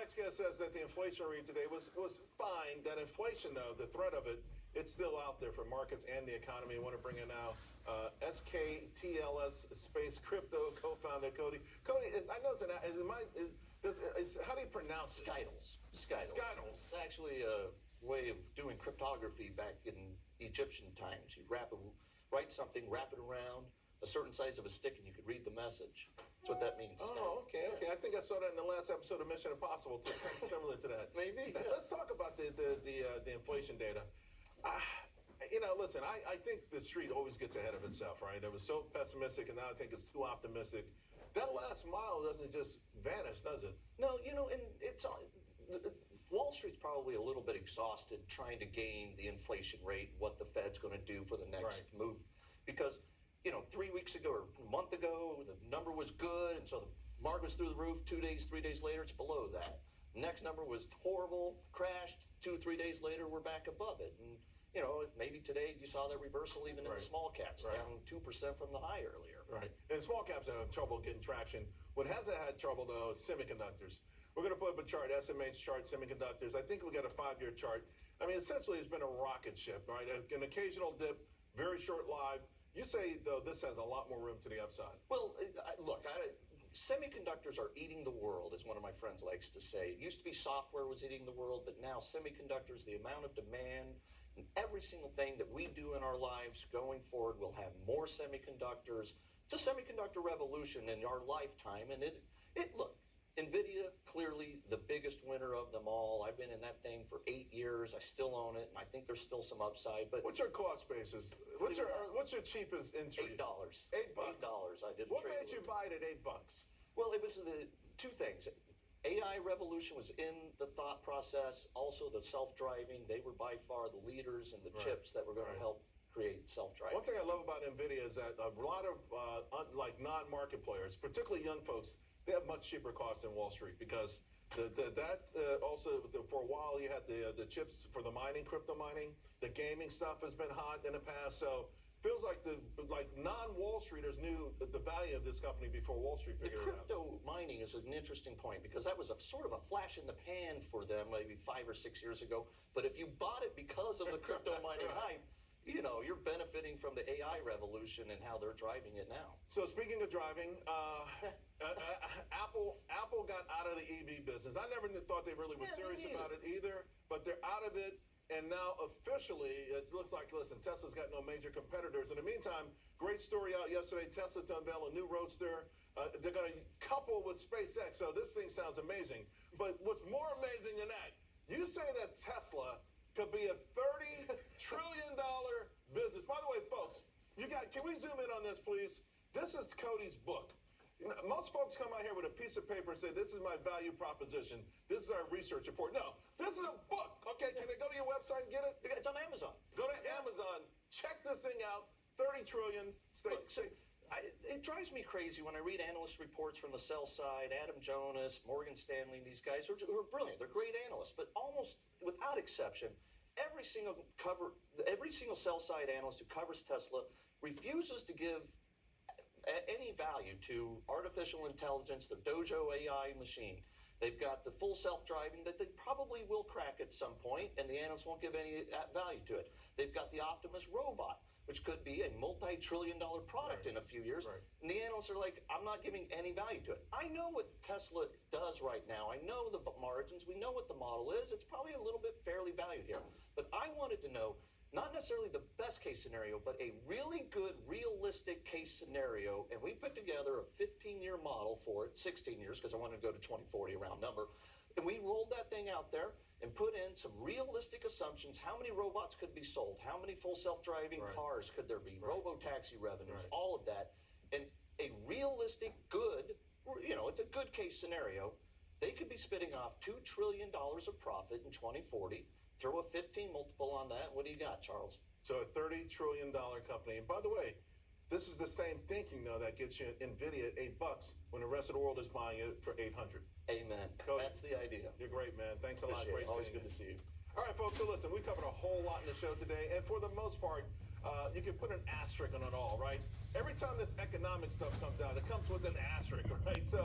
next guest says that the inflation read today was fine. That inflation, though, the threat of it, it's still out there for markets and the economy. I want to bring in now SKTLS Space Crypto co-founder Cody. Cody, I know it's how do you pronounce it? Skittles. It's actually a way of doing cryptography back in Egyptian times. You write something, wrap it around a certain size of a stick, and you could read the message. That's what that means. Oh, okay. I think I saw that in the last episode of Mission Impossible, similar to that. Maybe. Yeah. Let's talk about the inflation data. Listen, I think the street always gets ahead of itself, right? It was so pessimistic, and now I think it's too optimistic. That last mile doesn't just vanish, does it? No, and it's Wall Street's probably a little bit exhausted trying to gain the inflation rate, what the Fed's going to do for the next move, because 3 weeks ago or a month ago the number was good, and so the market was through the roof. 2 days, 3 days later, it's below that. Next number was horrible, crashed. 2 or 3 days later, we're back above it, and maybe today you saw that reversal even in the small caps, down 2% from the high earlier. Right. And small caps have trouble getting traction. What hasn't had trouble, though, is semiconductors. We're going to put up a chart, SMA's chart, semiconductors. I think we got a 5-year chart. I mean, essentially, it's been a rocket ship, right? An occasional dip, very short-lived. You say, though, this has a lot more room to the upside. Well, look, semiconductors are eating the world, as one of my friends likes to say. It used to be software was eating the world, but now semiconductors, the amount of demand, and every single thing that we do in our lives going forward will have more semiconductors. It's a semiconductor revolution in our lifetime, and look, Nvidia, clearly the biggest winner of them all. I've been in that thing for 8 years. I still own it, and I think there's still some upside. But what's your cost basis? What's your cheapest entry? $8. $8. I didn't. What made you buy it at $8? Well, it was the two things. AI revolution was in the thought process. Also, the self-driving. They were by far the leaders and the chips that were going to help create self-driving. One thing I love about Nvidia is that a lot of non-market players, particularly young folks, they have much cheaper costs than Wall Street, because also for a while you had the chips for the mining, crypto mining. The gaming stuff has been hot in the past, so feels like non-Wall Streeters knew the value of this company before Wall Street figured it out. The crypto mining is an interesting point, because that was a sort of a flash in the pan for them maybe 5 or 6 years ago. But if you bought it because of the crypto mining hype, you're benefiting from the AI revolution and how they're driving it now. So speaking of driving, Apple got out of the EV business. I never thought they really were serious about it either, but they're out of it. And now officially, it looks like, listen, Tesla's got no major competitors. In the meantime, great story out yesterday. Tesla to unveil a new roadster. They're going to couple with SpaceX. So this thing sounds amazing. But what's more amazing than that, you say that Tesla could be a $30 trillion business. By the way, folks, can we zoom in on this, please? This is Cody's book. Most folks come out here with a piece of paper and say, this is my value proposition. This is our research report. No, this is a book. Okay, can they go to your website and get it? It's on Amazon. Go to Amazon. Check this thing out. 30 trillion. It drives me crazy when I read analyst reports from the sell side, Adam Jonas, Morgan Stanley, these guys who are brilliant. They're great analysts, but almost without exception, every single sell side analyst who covers Tesla refuses to give any value to artificial intelligence, the Dojo AI machine. They've got the full self-driving that they probably will crack at some point, and the analysts won't give any value to it. They've got the Optimus robot, which could be a multi-trillion-dollar product in a few years. And the analysts are like, I'm not giving any value to it. I know what Tesla does right now. I know the margins. We know what the model is. It's probably a little bit fairly valued here. But I wanted to know, not necessarily the best case scenario, but a really good, realistic case scenario. And we put together a 15-year model for it, 16 years, because I wanted to go to 2040, round number. And we rolled that thing out there and put in some realistic assumptions. How many robots could be sold? How many full self-driving cars could there be? Robo-taxi revenues, all of that. And a realistic, good, it's a good case scenario. They could be spitting off $2 trillion of profit in 2040. Throw a 15 multiple on that. What do you got, Charles? So a $30 trillion company. And by the way, this is the same thinking, though, that gets you Nvidia at $8 when the rest of the world is buying it for $800. Amen. Cody, that's the idea. You're great, man. Thanks a lot. Great. Always good to see you. All right, folks. So listen, we covered a whole lot in the show today, and for the most part, you can put an asterisk on it all, right? Every time this economic stuff comes out, it comes with an asterisk, right? So.